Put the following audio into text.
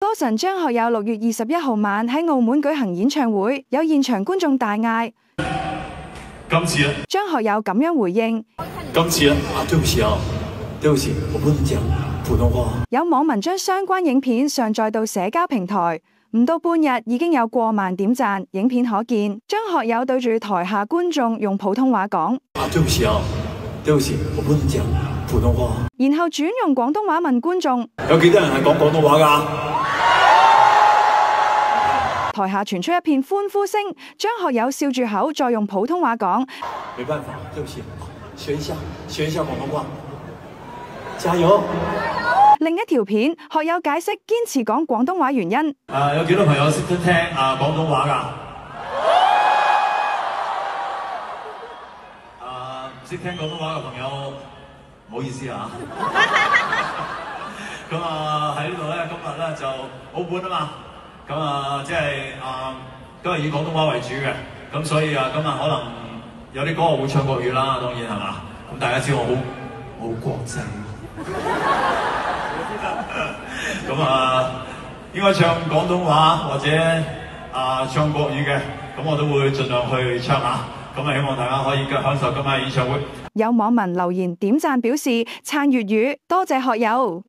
歌神張學友6月21號晚喺澳門舉行演唱會，有現場觀眾大嗌：今次啊！張學友咁樣回應：今次啊！對不起啊，對不起，我不能講普通話。有網民將相關影片上載到社交平台，唔到半日已經有過萬點讚。影片可見張學友對住台下觀眾用普通話講：對不起啊，對不起，我不能講普通話。然後轉用廣東話問觀眾：有幾多人係講廣東話㗎？台下傳出一片歡呼聲，張學友笑住口，再用普通話講：沒辦法，對不起，學一下廣東話，加油！另一條片，學友解釋堅持講廣東話原因。有幾多朋友識得聽廣東話㗎？唔識聽廣東話嘅朋友，唔好意思啊。咁喺呢度咧，今日咧就澳門啊嘛。咁即係都係以廣東話為主嘅，咁所以今日可能有啲歌我會唱國語啦，當然係嘛。咁大家知我好國際，咁應該唱廣東話或者唱國語嘅，咁我都會盡量去唱下。咁希望大家可以享受今晚演唱會。有網民留言點讚表示撐粵語，多謝學友。